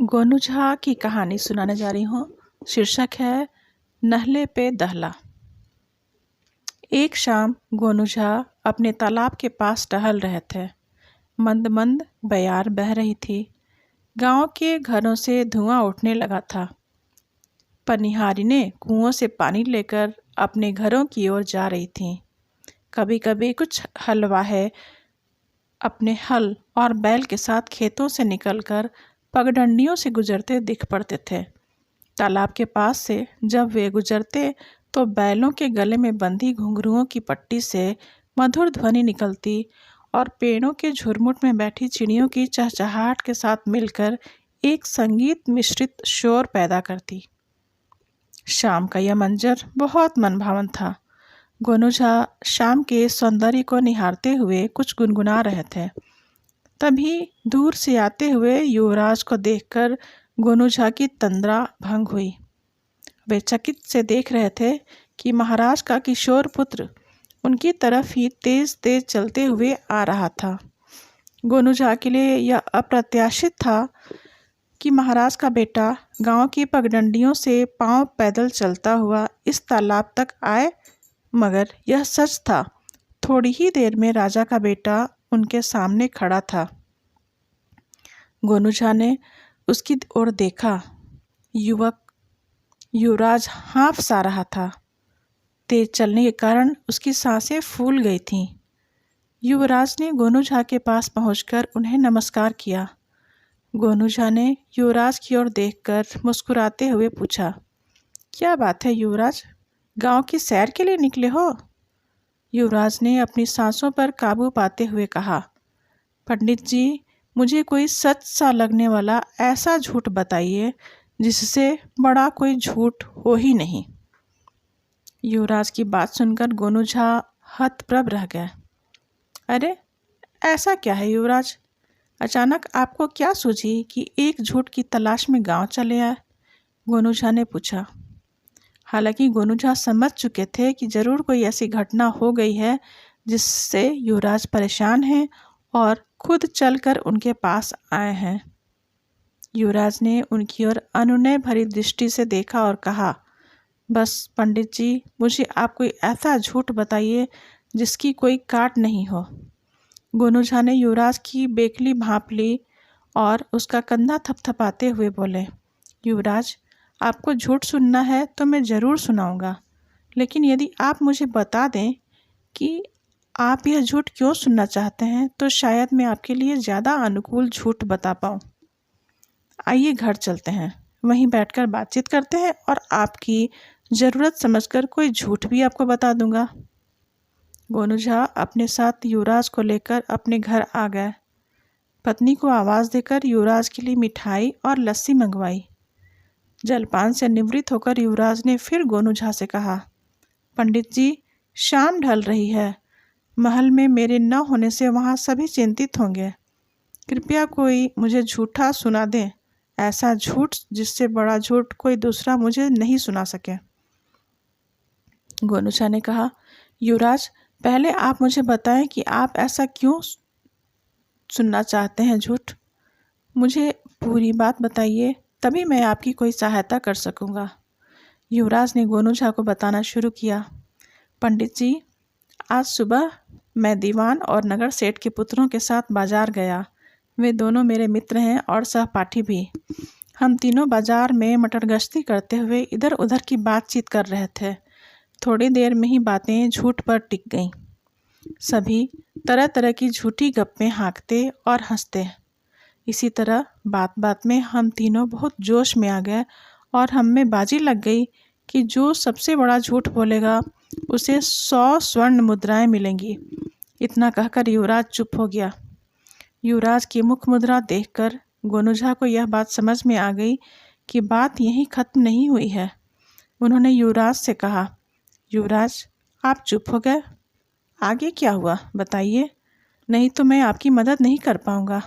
गोनू झा की कहानी सुनाने जा रही हूँ। शीर्षक है नहले पे दहला। एक शाम गोनू झा अपने तालाब के पास टहल रहे थे। मंद मंद बयार बह रही थी। गांव के घरों से धुआं उठने लगा था। पनिहारिनें कुओं से पानी लेकर अपने घरों की ओर जा रही थीं। कभी कभी कुछ हलवाहे अपने हल और बैल के साथ खेतों से निकलकर पगडंडियों से गुजरते दिख पड़ते थे। तालाब के पास से जब वे गुजरते तो बैलों के गले में बंधी घुंघरुओं की पट्टी से मधुर ध्वनि निकलती और पेड़ों के झुरमुट में बैठी चिड़ियों की चहचहाहट के साथ मिलकर एक संगीत मिश्रित शोर पैदा करती। शाम का यह मंजर बहुत मनभावन था। गोनू झा शाम के सौंदर्य को निहारते हुए कुछ गुनगुना रहे थे। तभी दूर से आते हुए युवराज को देखकर गोनू झा की तंद्रा भंग हुई। वे चकित से देख रहे थे कि महाराज का किशोर पुत्र उनकी तरफ ही तेज तेज चलते हुए आ रहा था। गोनू झा के लिए यह अप्रत्याशित था कि महाराज का बेटा गांव की पगडंडियों से पांव पैदल चलता हुआ इस तालाब तक आए, मगर यह सच था। थोड़ी ही देर में राजा का बेटा उनके सामने खड़ा था। गोनू झा ने उसकी ओर देखा। युवराज हाँफ सा रहा था। तेज चलने के कारण उसकी सांसें फूल गई थीं। युवराज ने गोनू झा के पास पहुंचकर उन्हें नमस्कार किया। गोनू झा ने युवराज की ओर देखकर मुस्कुराते हुए पूछा, क्या बात है युवराज, गांव की सैर के लिए निकले हो? युवराज ने अपनी सांसों पर काबू पाते हुए कहा, पंडित जी, मुझे कोई सच सा लगने वाला ऐसा झूठ बताइए जिससे बड़ा कोई झूठ हो ही नहीं। युवराज की बात सुनकर गोनू झा हतप्रभ रह गए। अरे ऐसा क्या है युवराज, अचानक आपको क्या सूझी कि एक झूठ की तलाश में गांव चले आए? गोनू झा ने पूछा। हालांकि गोनू झा समझ चुके थे कि जरूर कोई ऐसी घटना हो गई है जिससे युवराज परेशान हैं और खुद चलकर उनके पास आए हैं। युवराज ने उनकी ओर अनुनय भरी दृष्टि से देखा और कहा, बस पंडित जी, मुझे आप कोई ऐसा झूठ बताइए जिसकी कोई काट नहीं हो। गोनू झा ने युवराज की बेकली भांप ली और उसका कंधा थपथपाते हुए बोले, युवराज, आपको झूठ सुनना है तो मैं ज़रूर सुनाऊंगा, लेकिन यदि आप मुझे बता दें कि आप यह झूठ क्यों सुनना चाहते हैं तो शायद मैं आपके लिए ज़्यादा अनुकूल झूठ बता पाऊँ। आइए घर चलते हैं, वहीं बैठकर बातचीत करते हैं और आपकी ज़रूरत समझकर कोई झूठ भी आपको बता दूंगा। गोनू झा अपने साथ युवराज को लेकर अपने घर आ गए। पत्नी को आवाज़ देकर युवराज के लिए मिठाई और लस्सी मंगवाई। जलपान से निवृत्त होकर युवराज ने फिर गोनू झा से कहा, पंडित जी, शाम ढल रही है। महल में मेरे न होने से वहाँ सभी चिंतित होंगे। कृपया कोई मुझे झूठा सुना दें, ऐसा झूठ जिससे बड़ा झूठ कोई दूसरा मुझे नहीं सुना सके। गोनू झा ने कहा, युवराज, पहले आप मुझे बताएं कि आप ऐसा क्यों सुनना चाहते हैं झूठ। मुझे पूरी बात बताइए, तभी मैं आपकी कोई सहायता कर सकूंगा। युवराज ने गोनू झा को बताना शुरू किया। पंडित जी, आज सुबह मैं दीवान और नगर सेठ के पुत्रों के साथ बाजार गया। वे दोनों मेरे मित्र हैं और सहपाठी भी। हम तीनों बाजार में मटर गश्ती करते हुए इधर उधर की बातचीत कर रहे थे। थोड़ी देर में ही बातें झूठ पर टिक गईं। सभी तरह तरह की झूठी गप्पें हाँकते और हंसते। इसी तरह बात बात में हम तीनों बहुत जोश में आ गए और हम में बाजी लग गई कि जो सबसे बड़ा झूठ बोलेगा उसे 100 स्वर्ण मुद्राएं मिलेंगी। इतना कहकर युवराज चुप हो गया। युवराज की मुख मुद्रा देखकर गोनू झा को यह बात समझ में आ गई कि बात यहीं खत्म नहीं हुई है। उन्होंने युवराज से कहा, युवराज, आप चुप हो गए, आगे क्या हुआ बताइए, नहीं तो मैं आपकी मदद नहीं कर पाऊंगा।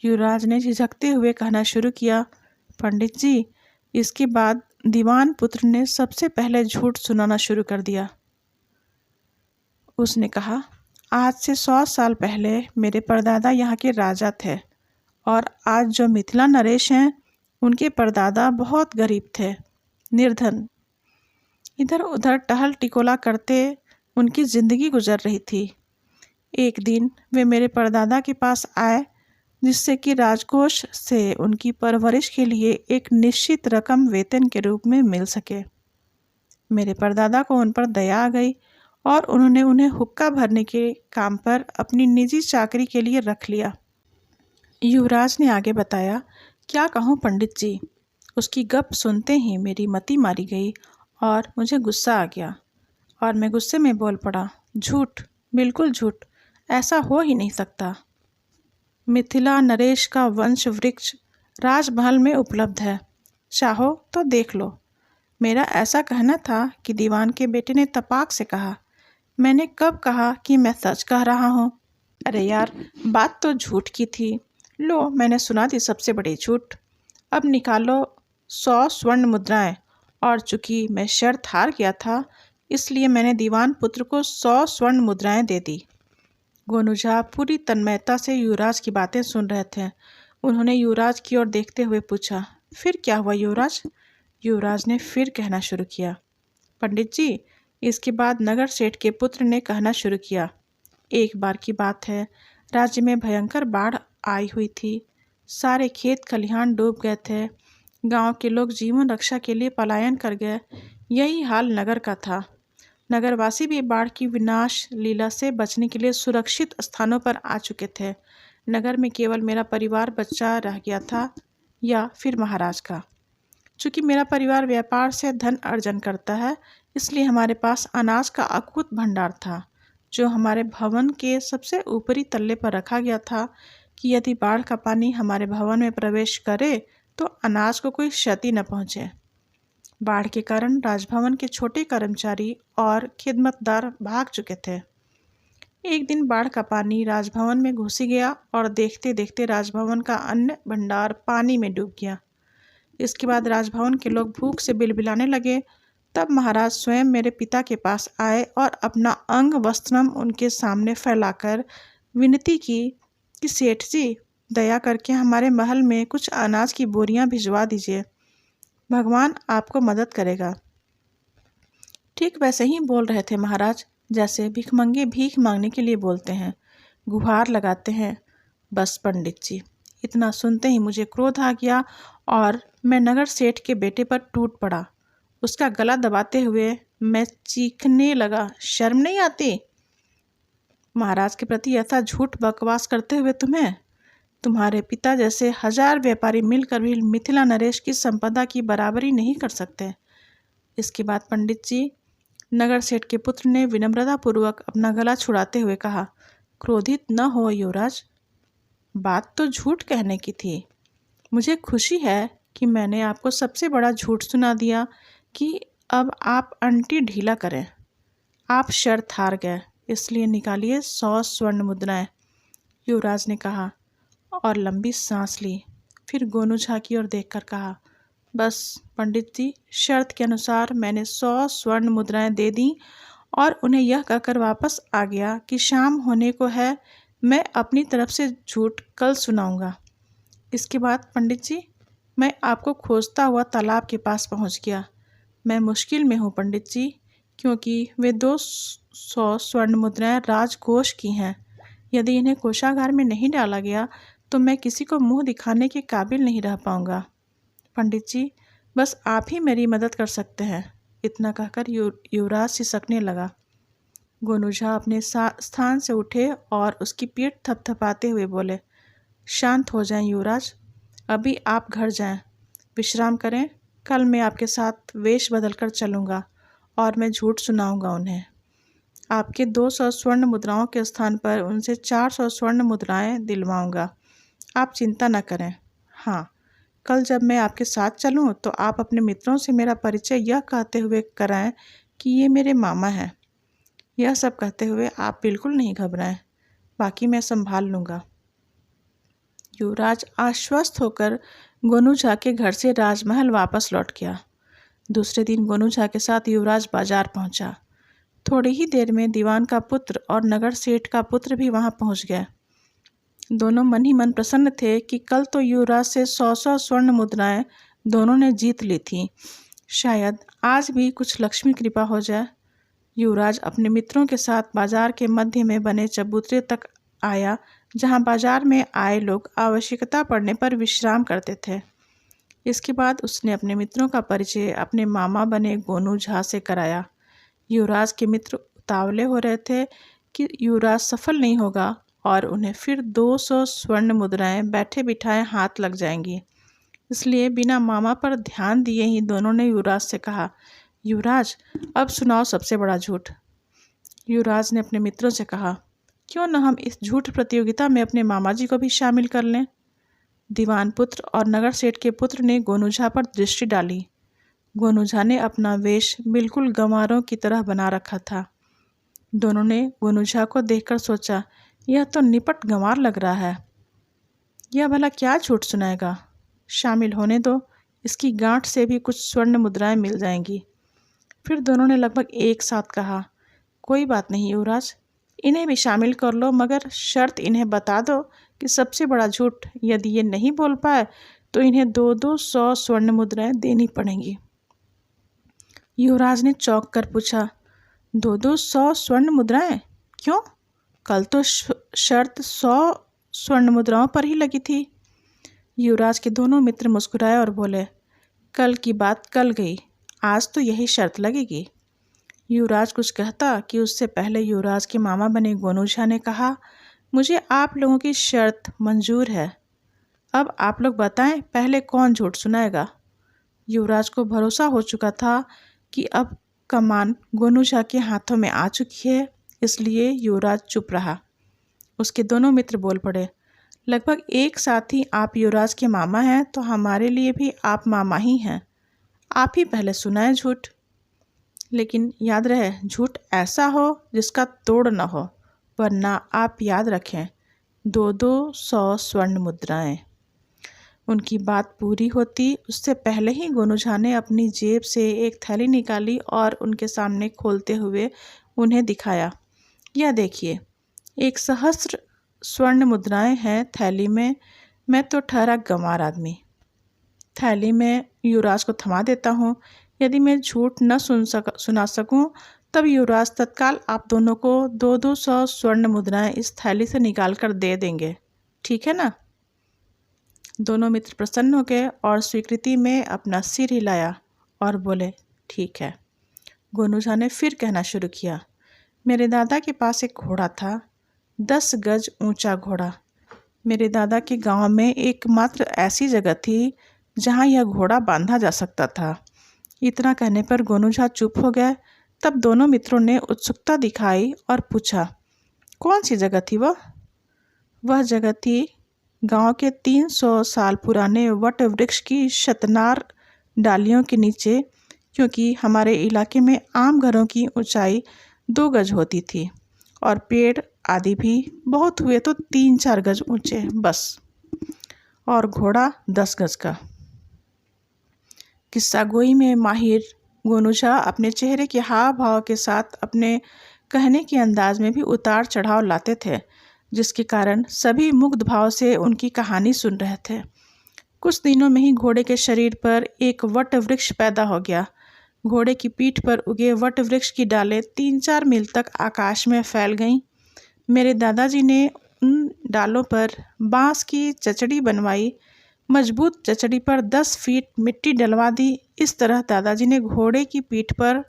युवराज ने झिझकते हुए कहना शुरू किया, पंडित जी, इसके बाद दीवान पुत्र ने सबसे पहले झूठ सुनाना शुरू कर दिया। उसने कहा, आज से 100 साल पहले मेरे परदादा यहाँ के राजा थे और आज जो मिथिला नरेश हैं उनके परदादा बहुत गरीब थे, निर्धन। इधर उधर टहल टिकोला करते उनकी ज़िंदगी गुजर रही थी। एक दिन वे मेरे परदादा के पास आए, जिससे कि राजकोष से उनकी परवरिश के लिए एक निश्चित रकम वेतन के रूप में मिल सके। मेरे परदादा को उन पर दया आ गई और उन्होंने उन्हें हुक्का भरने के काम पर अपनी निजी चाकरी के लिए रख लिया। युवराज ने आगे बताया, क्या कहूँ पंडित जी, उसकी गप सुनते ही मेरी मति मारी गई और मुझे गुस्सा आ गया और मैं गुस्से में बोल पड़ा, झूठ, बिल्कुल झूठ, ऐसा हो ही नहीं सकता। मिथिला नरेश का वंश वृक्ष राजमहल में उपलब्ध है, चाहो तो देख लो। मेरा ऐसा कहना था कि दीवान के बेटे ने तपाक से कहा, मैंने कब कहा कि मैं सच कह रहा हूँ? अरे यार, बात तो झूठ की थी। लो, मैंने सुना दी सबसे बड़ी झूठ। अब निकालो 100 स्वर्ण मुद्राएं। और चूंकि मैं शर्त हार गया था, इसलिए मैंने दीवान पुत्र को 100 स्वर्ण मुद्राएं दे दी। गोनूझा पूरी तन्मयता से युवराज की बातें सुन रहे थे। उन्होंने युवराज की ओर देखते हुए पूछा, फिर क्या हुआ युवराज? युवराज ने फिर कहना शुरू किया, पंडित जी, इसके बाद नगर सेठ के पुत्र ने कहना शुरू किया, एक बार की बात है, राज्य में भयंकर बाढ़ आई हुई थी। सारे खेत खलिहान डूब गए थे। गांव के लोग जीवन रक्षा के लिए पलायन कर गए। यही हाल नगर का था। नगरवासी भी बाढ़ की विनाश लीला से बचने के लिए सुरक्षित स्थानों पर आ चुके थे। नगर में केवल मेरा परिवार बचा रह गया था, या फिर महाराज का। चूँकि मेरा परिवार व्यापार से धन अर्जन करता है, इसलिए हमारे पास अनाज का अकूत भंडार था, जो हमारे भवन के सबसे ऊपरी तल्ले पर रखा गया था कि यदि बाढ़ का पानी हमारे भवन में प्रवेश करे तो अनाज को कोई क्षति न पहुँचे। बाढ़ के कारण राजभवन के छोटे कर्मचारी और खिदमतदार भाग चुके थे। एक दिन बाढ़ का पानी राजभवन में घुस गया और देखते देखते राजभवन का अन्न भंडार पानी में डूब गया। इसके बाद राजभवन के लोग भूख से बिलबिलाने लगे। तब महाराज स्वयं मेरे पिता के पास आए और अपना अंग वस्त्रम उनके सामने फैलाकर विनती की कि सेठ जी, दया करके हमारे महल में कुछ अनाज की बोरियां भिजवा दीजिए, भगवान आपको मदद करेगा। ठीक वैसे ही बोल रहे थे महाराज, जैसे भिखमंगे भीख मांगने के लिए बोलते हैं, गुहार लगाते हैं। बस पंडित जी, इतना सुनते ही मुझे क्रोध आ गया और मैं नगर सेठ के बेटे पर टूट पड़ा। उसका गला दबाते हुए मैं चीखने लगा, शर्म नहीं आती महाराज के प्रति ऐसा झूठ बकवास करते हुए तुम्हें? तुम्हारे पिता जैसे 1000 व्यापारी मिलकर भी मिथिला नरेश की संपदा की बराबरी नहीं कर सकते। इसके बाद पंडित जी, नगर सेठ के पुत्र ने विनम्रतापूर्वक अपना गला छुड़ाते हुए कहा, क्रोधित न हो युवराज, बात तो झूठ कहने की थी। मुझे खुशी है कि मैंने आपको सबसे बड़ा झूठ सुना दिया कि अब आप अंटी ढीला करें। आप शर्त हार गए, इसलिए निकालिए 100 स्वर्ण मुद्राएं, युवराज ने कहा और लंबी सांस ली। फिर गोनूझा की ओर देखकर कहा, बस पंडित जी, शर्त के अनुसार मैंने 100 स्वर्ण मुद्राएं दे दी और उन्हें यह कहकर वापस आ गया कि शाम होने को है, मैं अपनी तरफ से झूठ कल सुनाऊंगा। इसके बाद पंडित जी, मैं आपको खोजता हुआ तालाब के पास पहुंच गया। मैं मुश्किल में हूँ पंडित जी, क्योंकि वे 200 स्वर्ण मुद्राएं राजकोष की हैं। यदि इन्हें कोषागार में नहीं डाला गया तो मैं किसी को मुंह दिखाने के काबिल नहीं रह पाऊंगा। पंडित जी, बस आप ही मेरी मदद कर सकते हैं। इतना कहकर युवराज सिसकने लगा। गोनूझा अपने स्थान से उठे और उसकी पीठ थपथपाते हुए बोले, शांत हो जाएं युवराज, अभी आप घर जाएं, विश्राम करें। कल मैं आपके साथ वेश बदलकर चलूँगा और मैं झूठ सुनाऊंगा उन्हें। आपके 200 स्वर्ण मुद्राओं के स्थान पर उनसे 400 स्वर्ण मुद्राएं दिलवाऊंगा। आप चिंता न करें। हाँ, कल जब मैं आपके साथ चलूँ तो आप अपने मित्रों से मेरा परिचय यह कहते हुए कराएं कि ये मेरे मामा हैं। यह सब कहते हुए आप बिल्कुल नहीं घबराएं, बाकी मैं संभाल लूँगा। युवराज आश्वस्त होकर गोनूझा के घर से राजमहल वापस लौट गया। दूसरे दिन गोनूझा के साथ युवराज बाजार पहुंचा। थोड़ी ही देर में दीवान का पुत्र और नगर सेठ का पुत्र भी वहां पहुंच गए। दोनों मन ही मन प्रसन्न थे कि कल तो युवराज से 100-100 स्वर्ण मुद्राएं दोनों ने जीत ली थीं। शायद आज भी कुछ लक्ष्मी कृपा हो जाए। युवराज अपने मित्रों के साथ बाजार के मध्य में बने चबूतरे तक आया, जहां बाजार में आए लोग आवश्यकता पड़ने पर विश्राम करते थे। इसके बाद उसने अपने मित्रों का परिचय अपने मामा बने गोनू झा से कराया। युवराज के मित्र उतावले हो रहे थे कि युवराज सफल नहीं होगा और उन्हें फिर 200 स्वर्ण मुद्राएं बैठे बिठाए हाथ लग जाएंगी। इसलिए बिना मामा पर ध्यान दिए ही दोनों ने युवराज से कहा, युवराज, अब सुनाओ सबसे बड़ा झूठ। युवराज ने अपने मित्रों से कहा, क्यों न हम इस झूठ प्रतियोगिता में अपने मामा जी को भी शामिल कर लें। दीवान पुत्र और नगर सेठ के पुत्र ने गोनू झा पर दृष्टि डाली। गोनू झा ने अपना वेश बिल्कुल गंवारों की तरह बना रखा था। दोनों ने गोनू झा को देखकर सोचा, यह तो निपट गंवार लग रहा है। यह भला क्या झूठ सुनाएगा। शामिल होने दो, इसकी गांठ से भी कुछ स्वर्ण मुद्राएं मिल जाएंगी। फिर दोनों ने लगभग एक साथ कहा, कोई बात नहीं युवराज, इन्हें भी शामिल कर लो, मगर शर्त इन्हें बता दो कि सबसे बड़ा झूठ यदि ये नहीं बोल पाए तो इन्हें 200 स्वर्ण मुद्राएं देनी पड़ेंगी। युवराज ने चौंक कर पूछा, 200 स्वर्ण मुद्राएं? क्यों? कल तो शर्त 100 स्वर्ण मुद्राओं पर ही लगी थी। युवराज के दोनों मित्र मुस्कुराए और बोले, कल की बात कल गई, आज तो यही शर्त लगेगी। युवराज कुछ कहता कि उससे पहले युवराज के मामा बने गोनू झा ने कहा, मुझे आप लोगों की शर्त मंजूर है। अब आप लोग बताएं, पहले कौन झूठ सुनाएगा। युवराज को भरोसा हो चुका था कि अब कमान गोनू झा के हाथों में आ चुकी है, इसलिए युवराज चुप रहा। उसके दोनों मित्र बोल पड़े, लगभग एक साथ ही आप युवराज के मामा हैं, तो हमारे लिए भी आप मामा ही हैं। आप ही पहले सुनाए झूठ। लेकिन याद रहे, झूठ ऐसा हो जिसका तोड़ न हो, वरना आप याद रखें, 200 स्वर्ण मुद्राएं। उनकी बात पूरी होती उससे पहले ही गोनू झा ने अपनी जेब से एक थैली निकाली और उनके सामने खोलते हुए उन्हें दिखाया, यह देखिए, 1 सहस्त्र स्वर्ण मुद्राएं हैं थैली में। मैं तो ठहरा गंवार आदमी। थैली में युवराज को थमा देता हूँ। यदि मैं झूठ न सुना सकूँ, तब युवराज तत्काल आप दोनों को 200 स्वर्ण मुद्राएं इस थैली से निकाल कर दे देंगे, ठीक है ना। दोनों मित्र प्रसन्न हो गए और स्वीकृति में अपना सिर हिलाया और बोले, ठीक है। गोनू झा ने फिर कहना शुरू किया, मेरे दादा के पास एक घोड़ा था, 10 गज ऊंचा घोड़ा। मेरे दादा के गांव में एकमात्र ऐसी जगह थी जहां यह घोड़ा बांधा जा सकता था। इतना कहने पर गोनू झा चुप हो गए। तब दोनों मित्रों ने उत्सुकता दिखाई और पूछा, कौन सी जगह थी वह? वह जगह थी गांव के 300 साल पुराने वट वृक्ष की शतनार डालियों के नीचे, क्योंकि हमारे इलाके में आम घरों की ऊंचाई 2 गज होती थी और पेड़ आदि भी बहुत हुए तो 3-4 गज ऊंचे बस, और घोड़ा 10 गज का। किस्सा गोई में माहिर गोनू झा अपने चेहरे के हाव भाव के साथ अपने कहने के अंदाज में भी उतार चढ़ाव लाते थे, जिसके कारण सभी मुग्ध भाव से उनकी कहानी सुन रहे थे। कुछ दिनों में ही घोड़े के शरीर पर एक वट वृक्ष पैदा हो गया। घोड़े की पीठ पर उगे वट वृक्ष की डालें 3-4 मील तक आकाश में फैल गईं। मेरे दादाजी ने उन डालों पर बांस की चचड़ी बनवाई, मजबूत चचड़ी पर 10 फीट मिट्टी डलवा दी। इस तरह दादाजी ने घोड़े की पीठ पर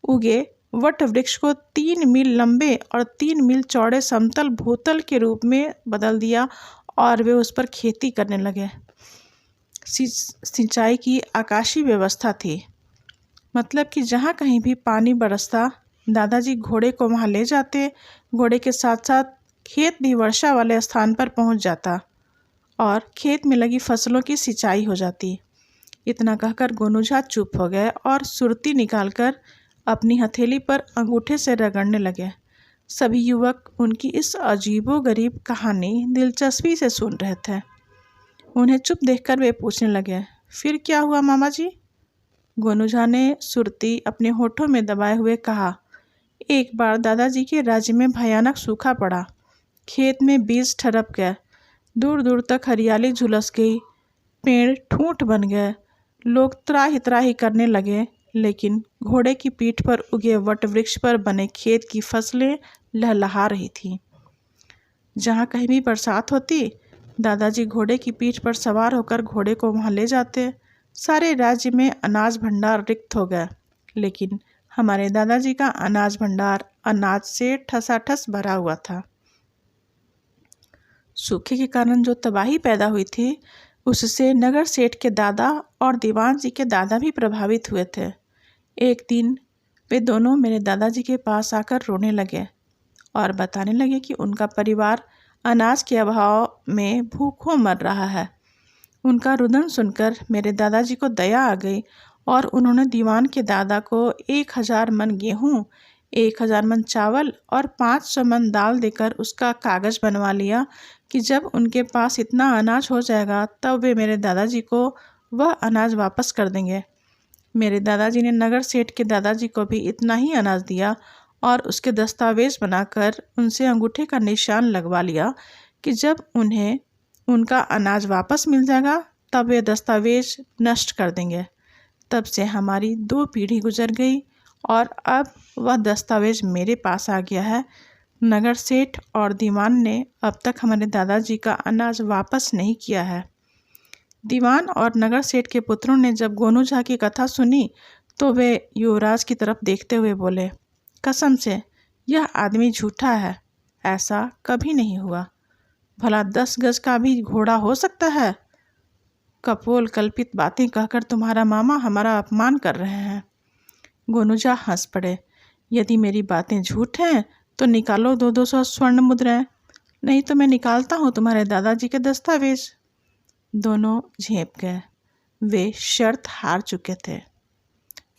उगे वट वृक्ष को 3 मील लंबे और 3 मील चौड़े समतल भूतल के रूप में बदल दिया और वे उस पर खेती करने लगे। सिंचाई की आकाशीय व्यवस्था थी, मतलब कि जहाँ कहीं भी पानी बरसता, दादाजी घोड़े को वहाँ ले जाते। घोड़े के साथ साथ खेत भी वर्षा वाले स्थान पर पहुँच जाता और खेत में लगी फसलों की सिंचाई हो जाती। इतना कहकर गोनू झा चुप हो गए और सुरती निकालकर अपनी हथेली पर अंगूठे से रगड़ने लगे। सभी युवक उनकी इस अजीबोगरीब कहानी दिलचस्पी से सुन रहे थे। उन्हें चुप देखकर वे पूछने लगे, फिर क्या हुआ मामा जी? गोनू झा ने सुरती अपने होठों में दबाए हुए कहा, एक बार दादाजी के राज्य में भयानक सूखा पड़ा। खेत में बीज ठरप गए। दूर दूर तक हरियाली झुलस गई, पेड़ ठूंठ बन गए, लोग त्राही त्राही करने लगे, लेकिन घोड़े की पीठ पर उगे वट वृक्ष पर बने खेत की फसलें लहलहा रही थीं। जहाँ कहीं भी बरसात होती, दादाजी घोड़े की पीठ पर सवार होकर घोड़े को वहाँ ले जाते। सारे राज्य में अनाज भंडार रिक्त हो गया, लेकिन हमारे दादाजी का अनाज भंडार अनाज से ठसाठस भरा हुआ था। सूखे के कारण जो तबाही पैदा हुई थी, उससे नगर सेठ के दादा और दीवान जी के दादा भी प्रभावित हुए थे। एक दिन वे दोनों मेरे दादाजी के पास आकर रोने लगे और बताने लगे कि उनका परिवार अनाज के अभाव में भूखों मर रहा है। उनका रुदन सुनकर मेरे दादाजी को दया आ गई और उन्होंने दीवान के दादा को 1000 मन गेहूँ, 1000 मन चावल और 500 मन दाल देकर उसका कागज बनवा लिया कि जब उनके पास इतना अनाज हो जाएगा तब वे मेरे दादाजी को वह अनाज वापस कर देंगे। मेरे दादाजी ने नगर सेठ के दादाजी को भी इतना ही अनाज दिया और उसके दस्तावेज बनाकर उनसे अंगूठे का निशान लगवा लिया कि जब उन्हें उनका अनाज वापस मिल जाएगा तब वे दस्तावेज नष्ट कर देंगे। तब से हमारी 2 पीढ़ी गुजर गई और अब वह दस्तावेज मेरे पास आ गया है। नगर सेठ और दीवान ने अब तक हमारे दादाजी का अनाज वापस नहीं किया है। दीवान और नगर सेठ के पुत्रों ने जब गोनू झा की कथा सुनी तो वे युवराज की तरफ देखते हुए बोले, कसम से यह आदमी झूठा है, ऐसा कभी नहीं हुआ। भला 10 गज का भी घोड़ा हो सकता है? कपोल कल्पित बातें कहकर तुम्हारा मामा हमारा अपमान कर रहे हैं। गोनू झा हंस पड़े। यदि मेरी बातें झूठ हैं तो निकालो 200 स्वर्ण मुद्राएं, नहीं तो मैं निकालता हूँ तुम्हारे दादाजी के दस्तावेज। दोनों झेप गए। वे शर्त हार चुके थे।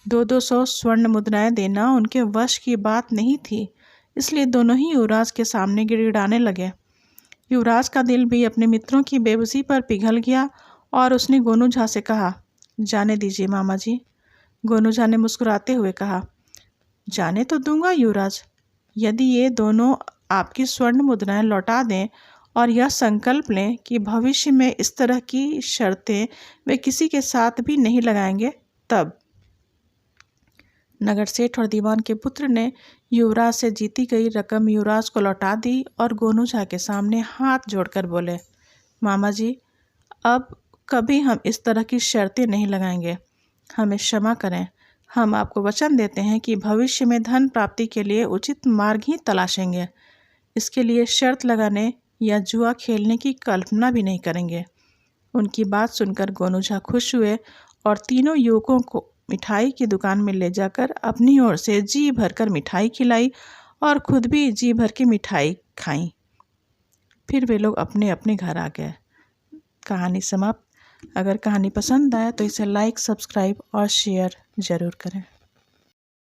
200 स्वर्ण मुद्राएं देना उनके वश की बात नहीं थी, इसलिए दोनों ही युवराज के सामने गिड़गिड़ाने लगे। युवराज का दिल भी अपने मित्रों की बेबसी पर पिघल गया और उसने गोनू झा से कहा, जाने दीजिए मामा जी। गोनू झा ने मुस्कुराते हुए कहा, जाने तो दूंगा युवराज, यदि ये दोनों आपकी स्वर्ण मुद्राएं लौटा दें और यह संकल्प लें कि भविष्य में इस तरह की शर्तें वे किसी के साथ भी नहीं लगाएंगे तब। नगर सेठ और दीवान के पुत्र ने युवराज से जीती गई रकम युवराज को लौटा दी और गोनू झा के सामने हाथ जोड़कर बोले, मामा जी, अब कभी हम इस तरह की शर्तें नहीं लगाएंगे, हमें क्षमा करें। हम आपको वचन देते हैं कि भविष्य में धन प्राप्ति के लिए उचित मार्ग ही तलाशेंगे। इसके लिए शर्त लगाने या जुआ खेलने की कल्पना भी नहीं करेंगे। उनकी बात सुनकर गोनू झा खुश हुए और तीनों युवकों को मिठाई की दुकान में ले जाकर अपनी ओर से जी भरकर मिठाई खिलाई और खुद भी जी भर के मिठाई खाई। फिर वे लोग अपने अपने घर आ गए। कहानी समाप्त। अगर कहानी पसंद आए तो इसे लाइक, सब्सक्राइब और शेयर ज़रूर करें।